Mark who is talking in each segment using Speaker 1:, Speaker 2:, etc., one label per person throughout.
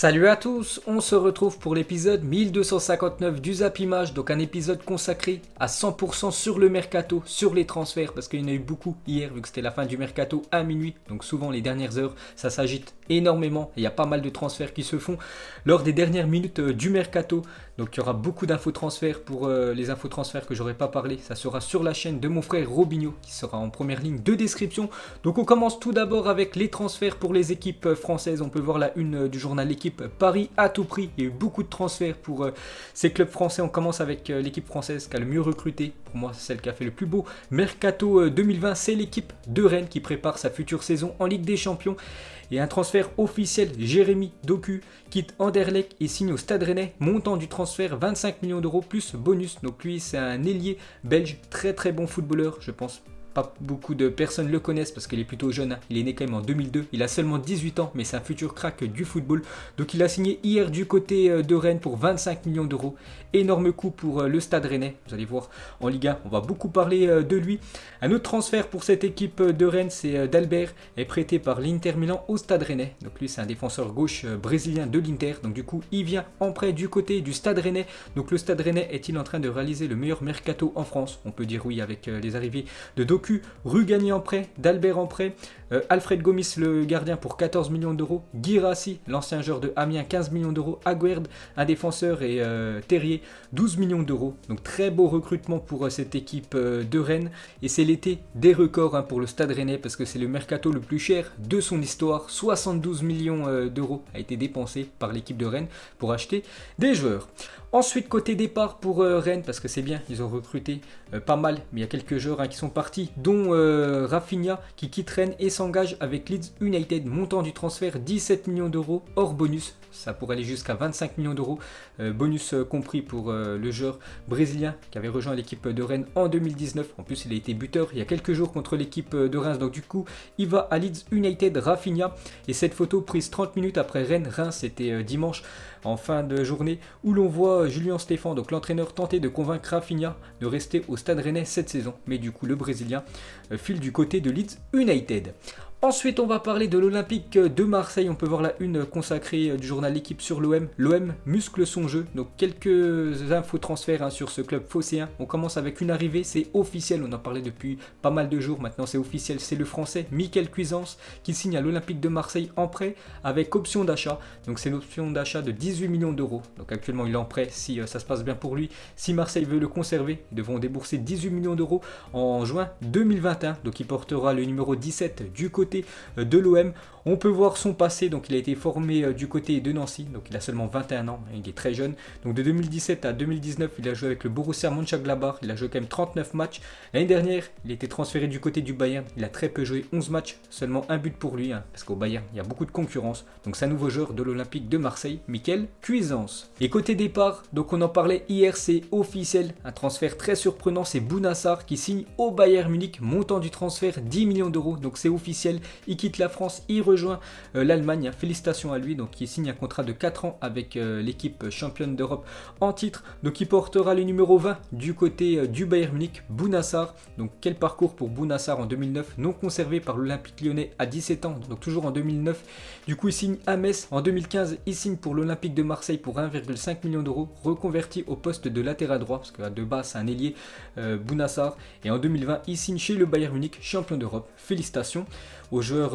Speaker 1: Salut à tous, on se retrouve pour l'épisode 1259 du Zap Image, donc un épisode consacré à 100% sur le mercato, sur les transferts, parce qu'il y en a eu beaucoup hier vu que c'était la fin du mercato à minuit, donc souvent les dernières heures ça s'agite énormément, il y a pas mal de transferts qui se font lors des dernières minutes du mercato, donc il y aura beaucoup d'infos transferts. Pour les infos transferts que j'aurais pas parlé, ça sera sur la chaîne de mon frère Robinho qui sera en première ligne de description. Donc on commence tout d'abord avec les transferts pour les équipes françaises. On peut voir la une du journal L'équipe, Paris à tout prix. Il y a eu beaucoup de transferts pour ces clubs français. On commence avec l'équipe française qui a le mieux recruté. Pour moi, c'est celle qui a fait le plus beau mercato 2020. C'est l'équipe de Rennes qui prépare sa future saison en Ligue des Champions. Et un transfert officiel, Jérémy Doku quitte Anderlecht et signe au Stade Rennais, montant du transfert 25 millions d'euros plus bonus. Donc lui c'est un ailier belge, très bon footballeur, je pense. Pas beaucoup de personnes le connaissent parce qu'il est plutôt jeune, hein. Il est né quand même en 2002, il a seulement 18 ans mais c'est un futur crack du football. Donc il a signé hier du côté de Rennes pour 25 millions d'euros. Énorme coup pour le Stade Rennais, vous allez voir en Ligue 1, on va beaucoup parler de lui. Un autre transfert pour cette équipe de Rennes, c'est d'Albert, est prêté par l'Inter Milan au Stade Rennais. Donc lui c'est un défenseur gauche brésilien de l'Inter, donc du coup il vient en prêt du côté du Stade Rennais. Donc le Stade Rennais est-il en train de réaliser le meilleur mercato en France? On peut dire oui avec les arrivées de Doku, Rugani en prêt, d'Albert en prêt, Alfred Gomis le gardien pour 14 millions d'euros, Guirassy l'ancien joueur de Amiens 15 millions d'euros, Aguerd un défenseur et Terrier 12 millions d'euros. Donc très beau recrutement pour cette équipe de Rennes et c'est l'été des records pour le Stade Rennais parce que c'est le mercato le plus cher de son histoire. 72 millions d'euros a été dépensé par l'équipe de Rennes pour acheter des joueurs. Ensuite côté départ pour Rennes, parce que c'est bien, ils ont recruté pas mal, mais il y a quelques joueurs qui sont partis, dont Rafinha qui quitte Rennes et s'engage avec Leeds United, montant du transfert 17 millions d'euros hors bonus, ça pourrait aller jusqu'à 25 millions d'euros, bonus compris pour le joueur brésilien qui avait rejoint l'équipe de Rennes en 2019, en plus il a été buteur il y a quelques jours contre l'équipe de Reims, donc du coup il va à Leeds United, Rafinha, et cette photo prise 30 minutes après Rennes-Reims, c'était dimanche en fin de journée, où l'on voit Julien Stéphan, donc l'entraîneur, tenter de convaincre Rafinha de rester au Stade Rennais cette saison, mais du coup le Brésilien file du côté de Leeds United. Ensuite, on va parler de l'Olympique de Marseille. On peut voir la une consacrée du journal L'équipe sur l'OM. L'OM muscle son jeu. Donc, quelques infos transferts sur ce club phocéen. On commence avec une arrivée, c'est officiel. On en parlait depuis pas mal de jours. Maintenant, c'est officiel. C'est le Français Mickaël Cuisance qui signe à l'Olympique de Marseille en prêt avec option d'achat. Donc, c'est une option d'achat de 18 millions d'euros. Donc, actuellement, il est en prêt si ça se passe bien pour lui. Si Marseille veut le conserver, ils devront débourser 18 millions d'euros en juin 2021. Donc, il portera le numéro 17 du côté de l'OM. On peut voir son passé, donc il a été formé du côté de Nancy, donc il a seulement 21 ans, il est très jeune. Donc de 2017 à 2019, il a joué avec le Borussia Mönchengladbach, il a joué quand même 39 matchs. L'année dernière, il a été transféré du côté du Bayern, il a très peu joué, 11 matchs, seulement un but pour lui, parce qu'au Bayern, il y a beaucoup de concurrence. Donc c'est un nouveau joueur de l'Olympique de Marseille, Mickaël Cuisance. Et côté départ, donc on en parlait hier, c'est officiel, un transfert très surprenant, c'est Bouna Sarr qui signe au Bayern Munich, montant du transfert 10 millions d'euros, donc c'est officiel. Il quitte la France, il rejoint l'Allemagne, félicitations à lui, donc il signe un contrat de 4 ans avec l'équipe championne d'Europe en titre, donc il portera le numéro 20 du côté du Bayern Munich, Bouna Sarr. Donc quel parcours pour Bouna Sarr en 2009, non conservé par l'Olympique Lyonnais à 17 ans, donc toujours en 2009, du coup il signe à Metz, en 2015 il signe pour l'Olympique de Marseille pour 1,5 million d'euros, reconverti au poste de latéral droit, parce que de base c'est un ailier Bouna Sarr, et en 2020 il signe chez le Bayern Munich, champion d'Europe, félicitations au joueur,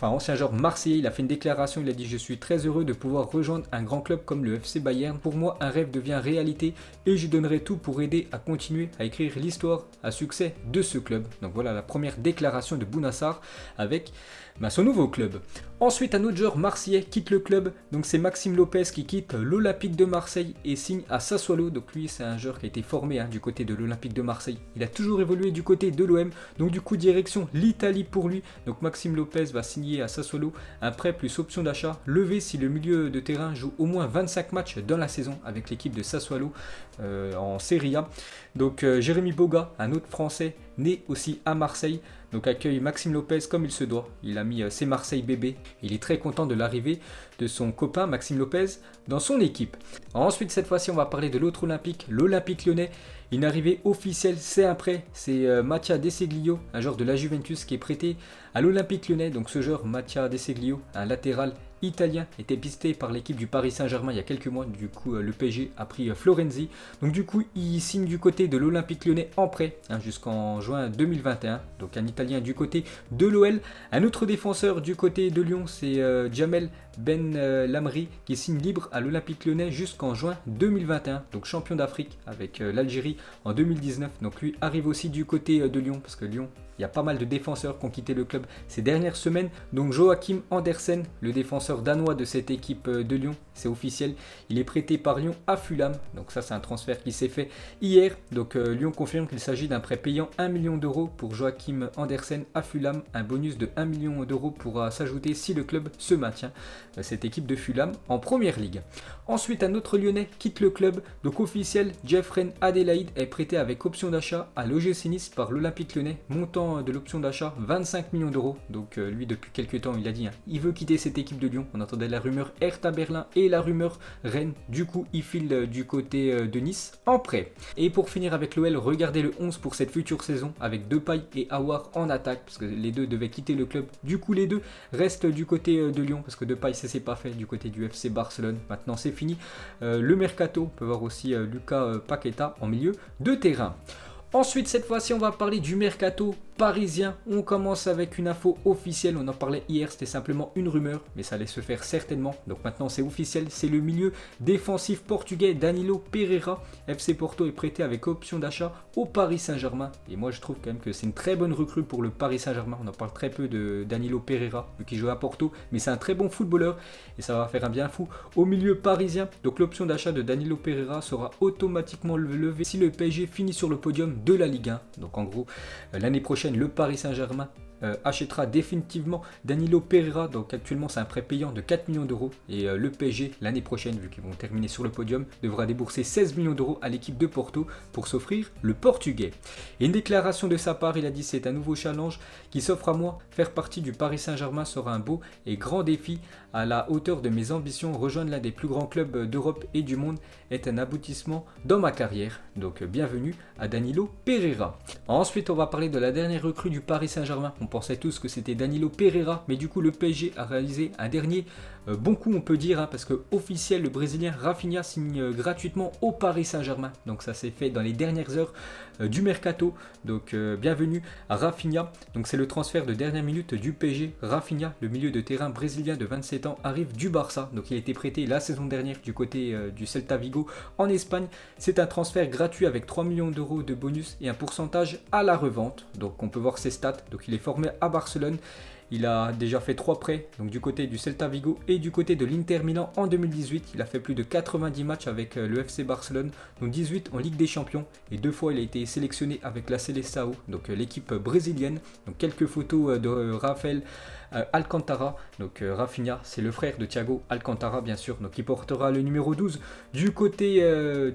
Speaker 1: ancien joueur marseillais. Il a fait une déclaration, il a dit: je suis très heureux de pouvoir rejoindre un grand club comme le FC Bayern. Pour moi, un rêve devient réalité et je donnerai tout pour aider à continuer à écrire l'histoire à succès de ce club. Donc voilà la première déclaration de Bouna Sarr avec son nouveau club. Ensuite, un autre joueur marseillais quitte le club, donc c'est Maxime Lopez qui quitte l'Olympique de Marseille et signe à Sassuolo. Donc lui c'est un joueur qui a été formé du côté de l'Olympique de Marseille, il a toujours évolué du côté de l'OM, donc du coup direction l'Italie pour lui. Donc Maxime Lopez va signer à Sassuolo un prêt plus option d'achat levé si le milieu de terrain joue au moins 25 matchs dans la saison avec l'équipe de Sassuolo en Serie A. Donc Jérémy Boga, un autre français né aussi à Marseille, donc accueille Maxime Lopez comme il se doit. Il a mis ses Marseille bébés. Il est très content de l'arrivée de son copain Maxime Lopez dans son équipe. Ensuite, cette fois-ci, on va parler de l'autre Olympique, l'Olympique Lyonnais. Une arrivée officielle, c'est un prêt. C'est Mattia Deseglio, un joueur de la Juventus qui est prêté à l'Olympique Lyonnais. Donc ce joueur, Mattia Deseglio, un latéral italien était pisté par l'équipe du Paris Saint-Germain il y a quelques mois. Du coup, le PSG a pris Florenzi. Donc du coup, il signe du côté de l'Olympique Lyonnais en prêt jusqu'en juin 2021. Donc un Italien du côté de l'OL. Un autre défenseur du côté de Lyon, c'est Jamel Ben Lamri qui signe libre à l'Olympique Lyonnais jusqu'en juin 2021. Donc champion d'Afrique avec l'Algérie en 2019. Donc lui arrive aussi du côté de Lyon parce que Lyon, il y a pas mal de défenseurs qui ont quitté le club ces dernières semaines. Donc Joachim Andersen, le défenseur danois de cette équipe de Lyon, c'est officiel. Il est prêté par Lyon à Fulham. Donc ça, c'est un transfert qui s'est fait hier. Donc Lyon confirme qu'il s'agit d'un prêt payant 1 million d'euros pour Joachim Andersen à Fulham. Un bonus de 1 million d'euros pourra s'ajouter si le club se maintient. Cette équipe de Fulham en première ligue. Ensuite, un autre Lyonnais quitte le club. Donc officiel, Jeffrey Adelaide est prêté avec option d'achat à l'OGC Nice par l'Olympique Lyonnais. Montant de l'option d'achat 25 millions d'euros. Donc lui, depuis quelques temps, il a dit il veut quitter cette équipe de Lyon. On entendait la rumeur Hertha Berlin et la rumeur Rennes. Du coup, il file du côté de Nice en prêt. Et pour finir avec l'OL, regardez le 11 pour cette future saison avec Depay et Aouar en attaque parce que les deux devaient quitter le club. Du coup, les deux restent du côté de Lyon parce que Depay, ça s'est pas fait du côté du FC Barcelone. Maintenant, c'est fini. Le mercato, on peut voir aussi Lucas Paqueta en milieu de terrain. Ensuite, cette fois-ci, on va parler du mercato parisien. On commence avec une info officielle. On en parlait hier, c'était simplement une rumeur, mais ça allait se faire certainement. Donc maintenant, c'est officiel. C'est le milieu défensif portugais Danilo Pereira. FC Porto est prêté avec option d'achat au Paris Saint-Germain. Et moi, je trouve quand même que c'est une très bonne recrue pour le Paris Saint-Germain. On en parle très peu de Danilo Pereira, vu qu'il joue à Porto, mais c'est un très bon footballeur et ça va faire un bien fou au milieu parisien. Donc l'option d'achat de Danilo Pereira sera automatiquement levée si le PSG finit sur le podium de la Ligue 1. Donc en gros, l'année prochaine, le Paris Saint-Germain achètera définitivement Danilo Pereira. Donc actuellement, c'est un prêt payant de 4 millions d'euros. Et le PSG, l'année prochaine, vu qu'ils vont terminer sur le podium, devra débourser 16 millions d'euros à l'équipe de Porto pour s'offrir le Portugais. Et une déclaration de sa part, il a dit: c'est un nouveau challenge qui s'offre à moi. Faire partie du Paris Saint-Germain sera un beau et grand défi à la hauteur de mes ambitions. Rejoindre l'un des plus grands clubs d'Europe et du monde est un aboutissement dans ma carrière. Donc bienvenue à Danilo Pereira. Ensuite, on va parler de la dernière recrue du Paris Saint-Germain. On pensait tous que c'était Danilo Pereira, mais du coup le PSG a réalisé un dernier bon coup, on peut dire, parce que officiel, le Brésilien Rafinha signe gratuitement au Paris Saint-Germain. Donc ça s'est fait dans les dernières heures du mercato. Donc bienvenue à Rafinha. Donc c'est le transfert de dernière minute du PSG. Rafinha, le milieu de terrain brésilien de 27 ans, arrive du Barça. Donc il a été prêté la saison dernière du côté du Celta Vigo en Espagne. C'est un transfert gratuit avec 3 millions d'euros de bonus et un pourcentage à la revente. Donc on peut voir ses stats. Donc il est formé à Barcelone. Il a déjà fait 3 prêts, donc du côté du Celta Vigo et du côté de l'Inter Milan en 2018. Il a fait plus de 90 matchs avec le FC Barcelone, dont 18 en Ligue des Champions. Et 2 fois, il a été sélectionné avec la Seleção, donc l'équipe brésilienne. Donc quelques photos de Rafael Alcantara. Donc Rafinha, c'est le frère de Thiago Alcantara, bien sûr. Donc il portera le numéro 12 du côté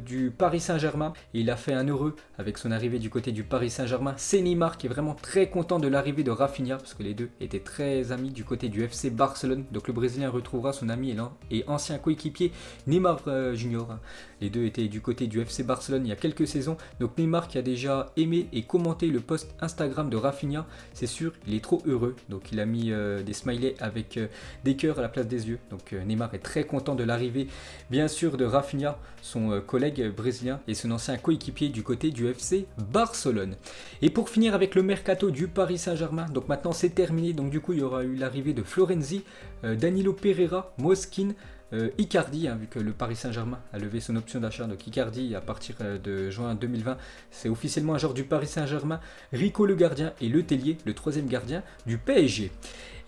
Speaker 1: du Paris Saint-Germain. Et il a fait un heureux avec son arrivée du côté du Paris Saint-Germain. C'est Neymar qui est vraiment très content de l'arrivée de Rafinha, parce que les deux étaient très amis du côté du FC Barcelone. Donc le Brésilien retrouvera son ami et ancien coéquipier Neymar Junior. Les deux étaient du côté du FC Barcelone il y a quelques saisons. Donc Neymar, qui a déjà aimé et commenté le post Instagram de Rafinha, c'est sûr, il est trop heureux. Donc il a mis des smileys avec des cœurs à la place des yeux. Donc Neymar est très content de l'arrivée, bien sûr, de Rafinha, son collègue brésilien et son ancien coéquipier du côté du FC Barcelone. Et pour finir avec le mercato du Paris Saint-Germain, donc maintenant c'est terminé. Donc du coup, il y aura eu l'arrivée de Florenzi, Danilo Pereira, Moskin, Icardi, vu que le Paris Saint-Germain a levé son option d'achat. Donc Icardi, à partir de juin 2020, c'est officiellement un joueur du Paris Saint-Germain. Rico, le gardien, et Le Tellier, le troisième gardien du PSG.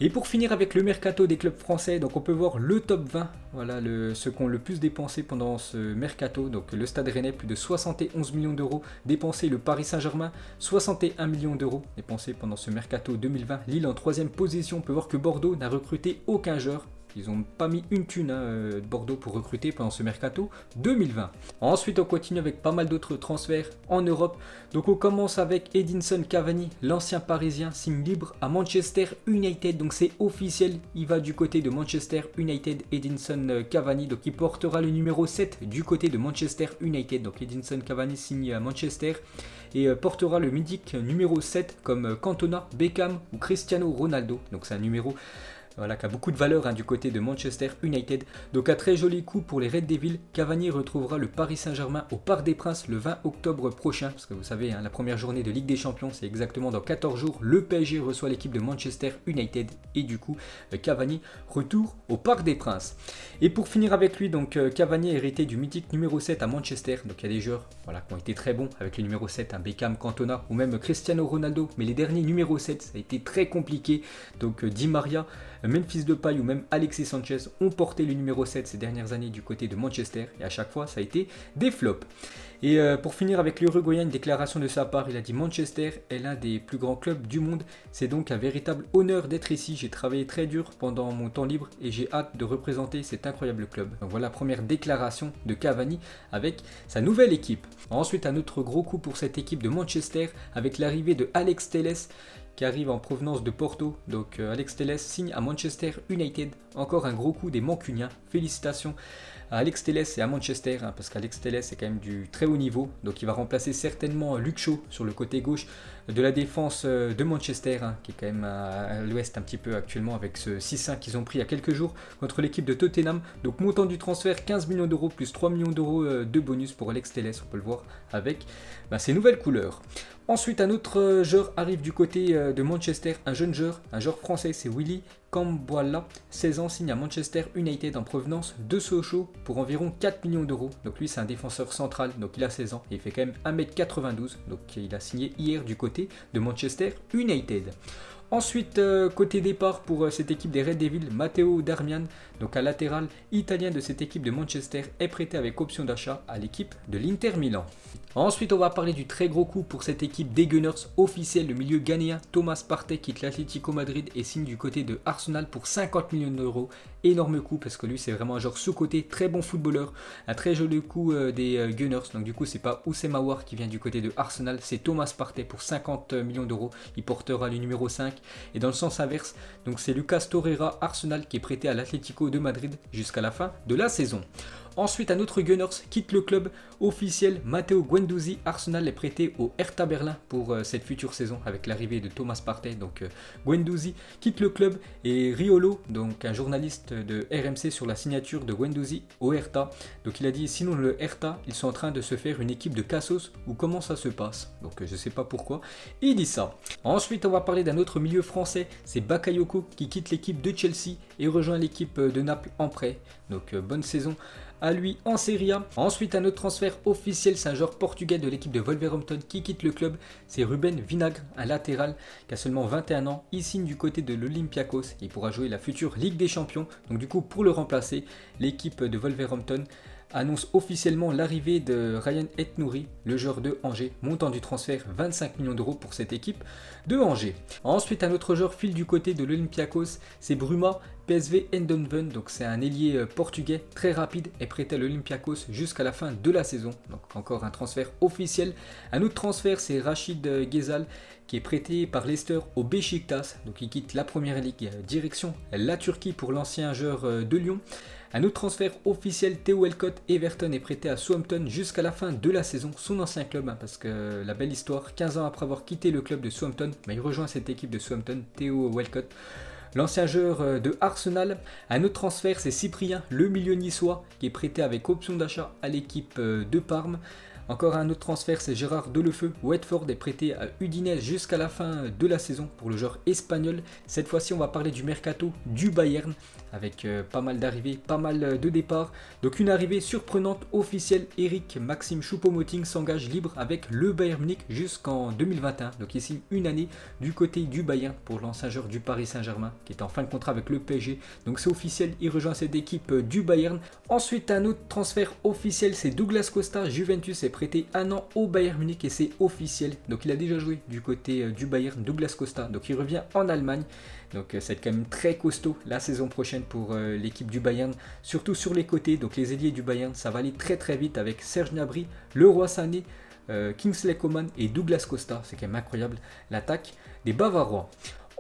Speaker 1: Et pour finir avec le mercato des clubs français, donc on peut voir le top 20, voilà ceux qui ont le plus dépensé pendant ce mercato. Donc le Stade Rennais, plus de 71 millions d'euros dépensés. Le Paris Saint-Germain, 61 millions d'euros dépensés pendant ce mercato 2020. Lille en troisième position, on peut voir que Bordeaux n'a recruté aucun joueur. Ils n'ont pas mis une thune de Bordeaux pour recruter pendant ce mercato 2020. Ensuite, on continue avec pas mal d'autres transferts en Europe. Donc on commence avec Edinson Cavani, l'ancien parisien, signe libre à Manchester United. Donc c'est officiel, il va du côté de Manchester United, Edinson Cavani. Donc il portera le numéro 7 du côté de Manchester United. Donc Edinson Cavani signe à Manchester et portera le mythique numéro 7 comme Cantona, Beckham ou Cristiano Ronaldo. Donc c'est un numéro voilà, qui a beaucoup de valeur du côté de Manchester United. Donc un très joli coup pour les Red Devils. Cavani retrouvera le Paris Saint-Germain au Parc des Princes le 20 octobre prochain, parce que vous savez, la première journée de Ligue des Champions, c'est exactement dans 14 jours. Le PSG reçoit l'équipe de Manchester United et du coup, Cavani retour au Parc des Princes. Et pour finir avec lui, donc Cavani a hérité du mythique numéro 7 à Manchester. Donc il y a des joueurs qui ont été très bons avec le numéro 7, Beckham, Cantona ou même Cristiano Ronaldo. Mais les derniers numéro 7, ça a été très compliqué. Donc Di Maria, Memphis Depay ou même Alexis Sanchez ont porté le numéro 7 ces dernières années du côté de Manchester. Et à chaque fois, ça a été des flops. Et pour finir avec l'Uruguayen, une déclaration de sa part, il a dit: Manchester est l'un des plus grands clubs du monde. C'est donc un véritable honneur d'être ici. J'ai travaillé très dur pendant mon temps libre et j'ai hâte de représenter cet incroyable club. Donc voilà la première déclaration de Cavani avec sa nouvelle équipe. Ensuite, un autre gros coup pour cette équipe de Manchester avec l'arrivée de Alex Telles qui arrive en provenance de Porto. Donc Alex Telles signe à Manchester United. Encore un gros coup des Mancuniens. Félicitations à Alex Telles et à Manchester, parce qu'Alex Telles est quand même du très haut niveau. Donc il va remplacer certainement Luke Shaw sur le côté gauche de la défense de Manchester, qui est quand même à l'ouest un petit peu actuellement avec ce 6-5 qu'ils ont pris il y a quelques jours contre l'équipe de Tottenham. Donc montant du transfert 15 millions d'euros plus 3 millions d'euros de bonus pour Alex Telles, on peut le voir avec ses nouvelles couleurs. Ensuite, un autre joueur arrive du côté de Manchester, un jeune joueur, un joueur français, c'est Willy Camboila, 16 ans, signe à Manchester United en provenance de Sochaux pour environ 4 millions d'euros. Donc lui, c'est un défenseur central, donc il a 16 ans et il fait quand même 1m92. Donc il a signé hier du côté de Manchester United. Ensuite, côté départ pour cette équipe des Red Devils, Matteo Darmian, donc un latéral italien de cette équipe de Manchester, est prêté avec option d'achat à l'équipe de l'Inter Milan. Ensuite, on va parler du très gros coup pour cette équipe des Gunners officiel. Le milieu ghanéen Thomas Partey quitte l'Atlético Madrid et signe du côté de Arsenal pour 50 millions d'euros. Énorme coup parce que lui, c'est vraiment un joueur sous-côté, très bon footballeur. Un très joli coup des Gunners. Donc du coup, c'est pas Houssem Aouar qui vient du côté de Arsenal, c'est Thomas Partey pour 50 millions d'euros. Il portera le numéro 5. Et dans le sens inverse, donc c'est Lucas Torreira Arsenal qui est prêté à l'Atlético de Madrid jusqu'à la fin de la saison. Ensuite, un autre Gunners quitte le club officiel. Matteo Guendouzi, Arsenal est prêté au Hertha Berlin pour cette future saison avec l'arrivée de Thomas Partey. Donc Guendouzi quitte le club et Riolo, donc un journaliste de RMC sur la signature de Guendouzi au Hertha. Donc il a dit: sinon le Hertha, ils sont en train de se faire une équipe de cassos ou comment ça se passe. Donc je sais pas pourquoi. Il dit ça. Ensuite, on va parler d'un autre milieu français, c'est Bakayoko qui quitte l'équipe de Chelsea et rejoint l'équipe de Naples en prêt. Donc bonne saison à lui en Serie A. Ensuite, un autre transfert officiel, c'est un joueur portugais de l'équipe de Wolverhampton qui quitte le club. C'est Ruben Vinagre, un latéral qui a seulement 21 ans. Il signe du côté de l'Olympiakos. Il pourra jouer la future Ligue des Champions. Donc du coup, pour le remplacer, l'équipe de Wolverhampton annonce officiellement l'arrivée de Ryan Aït-Nouri, le joueur de Angers, montant du transfert 25 millions d'euros pour cette équipe de Angers. Ensuite, un autre joueur file du côté de l'Olympiakos, c'est Bruma PSV Eindhoven, donc c'est un ailier portugais très rapide, est prêté à l'Olympiakos jusqu'à la fin de la saison. Donc encore un transfert officiel. Un autre transfert, c'est Rachid Ghezal qui est prêté par Leicester au Beşiktaş, donc il quitte la première ligue direction la Turquie pour l'ancien joueur de Lyon. Un autre transfert officiel, Theo Walcott, Everton est prêté à Southampton jusqu'à la fin de la saison, son ancien club, parce que la belle histoire, 15 ans après avoir quitté le club de Southampton, il rejoint cette équipe de Southampton, Theo Walcott, l'ancien joueur de Arsenal. Un autre transfert, c'est Cyprien, le milieu niçois, qui est prêté avec option d'achat à l'équipe de Parme. Encore un autre transfert, c'est Gérard Delefeu. Watford est prêté à Udinese jusqu'à la fin de la saison pour le joueur espagnol. Cette fois-ci, on va parler du mercato du Bayern avec pas mal d'arrivées, pas mal de départs. Donc une arrivée surprenante officielle, Eric Maxime Choupo-Moting s'engage libre avec le Bayern Munich jusqu'en 2021. Donc il signe une année du côté du Bayern pour l'ancien joueur du Paris Saint-Germain qui est en fin de contrat avec le PSG. Donc c'est officiel, il rejoint cette équipe du Bayern. Ensuite, un autre transfert officiel, c'est Douglas Costa. Juventus est prêté un an au Bayern Munich et c'est officiel. Donc il a déjà joué du côté du Bayern, Douglas Costa. Donc il revient en Allemagne. Donc ça va être quand même très costaud la saison prochaine pour l'équipe du Bayern, surtout sur les côtés. Donc les ailiers du Bayern, ça va aller très très vite avec Serge Gnabry, Leroy Sané, Kingsley Coman et Douglas Costa. C'est quand même incroyable l'attaque des Bavarois.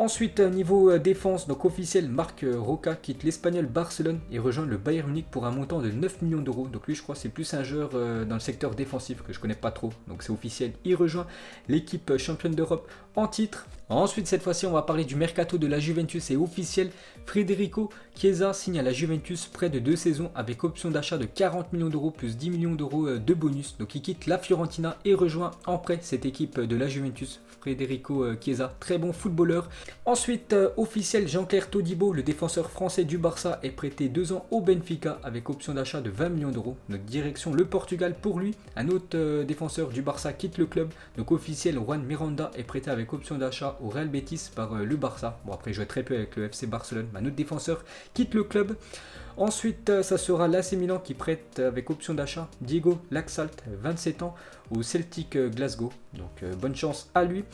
Speaker 1: Ensuite, niveau défense, donc officiel, Marc Roca quitte l'Espagnol Barcelone et rejoint le Bayern Munich pour un montant de 9 millions d'euros. Donc lui, je crois, c'est plus un joueur dans le secteur défensif que je connais pas trop. Donc c'est officiel, il rejoint l'équipe championne d'Europe en titre. Ensuite, cette fois-ci, on va parler du mercato de la Juventus et officiel. Federico Chiesa signe à la Juventus près de 2 saisons avec option d'achat de 40 millions d'euros plus 10 millions d'euros de bonus. Donc il quitte la Fiorentina et rejoint en prêt cette équipe de la Juventus. Federico Chiesa, très bon footballeur. Ensuite, officiel, Jean-Claire Todibo, le défenseur français du Barça, est prêté 2 ans au Benfica avec option d'achat de 20 millions d'euros. Donc direction le Portugal pour lui. Un autre défenseur du Barça quitte le club. Donc officiel, Juan Miranda est prêté avec option d'achat au Real Betis par le Barça. Bon, après, il jouait très peu avec le FC Barcelone. Mais un autre défenseur quitte le club. Ensuite, ça sera l'AC Milan qui prête avec option d'achat Diego Laxalt, 27 ans, au Celtic Glasgow. Donc bonne chance à lui.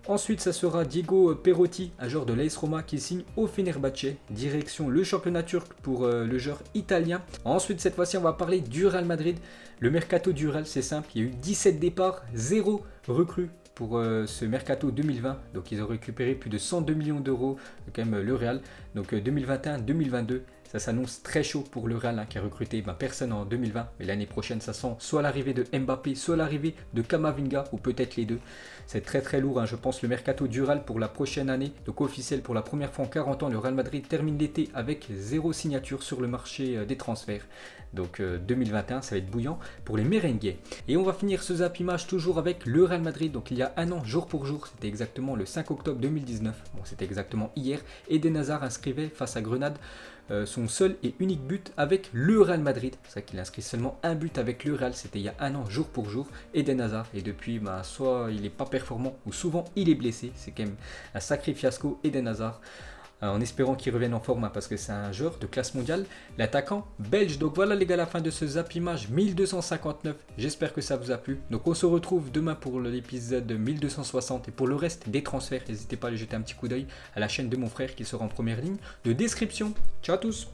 Speaker 1: Ensuite, ça sera Diego Perotti, un joueur de l'AS Roma qui signe au Fenerbahçe. Direction le championnat turc pour le joueur italien. Ensuite, cette fois-ci, on va parler du Real Madrid. Le mercato du Real, c'est simple. Il y a eu 17 départs, 0 recrues pour ce mercato 2020. Donc ils ont récupéré plus de 102 millions d'euros, quand même le Real. Donc 2021-2022. Ça s'annonce très chaud pour le Real qui a recruté personne en 2020. Mais l'année prochaine, ça sent soit l'arrivée de Mbappé, soit l'arrivée de Camavinga, ou peut-être les deux. C'est très très lourd, je pense, le mercato du Real pour la prochaine année. Donc officiel, pour la première fois en 40 ans, le Real Madrid termine l'été avec 0 signature sur le marché des transferts. Donc 2021, ça va être bouillant pour les merengues. Et on va finir ce Zap Image toujours avec le Real Madrid. Donc il y a un an, jour pour jour, c'était exactement le 5 octobre 2019. Bon, c'était exactement hier. Eden Hazard inscrivait face à Grenade son seul et unique but avec le Real Madrid. C'est vrai qu'il a inscrit seulement un but avec le Real. C'était il y a un an, jour pour jour. Eden Hazard. Et depuis, soit il n'est pas performant ou souvent il est blessé. C'est quand même un sacré fiasco, Eden Hazard. En espérant qu'il revienne en forme parce que c'est un joueur de classe mondiale, l'attaquant belge. Donc voilà les gars, la fin de ce Zap Image 1259. J'espère que ça vous a plu. Donc on se retrouve demain pour l'épisode 1260 et pour le reste des transferts. N'hésitez pas à aller jeter un petit coup d'œil à la chaîne de mon frère qui sera en première ligne de description. Ciao à tous.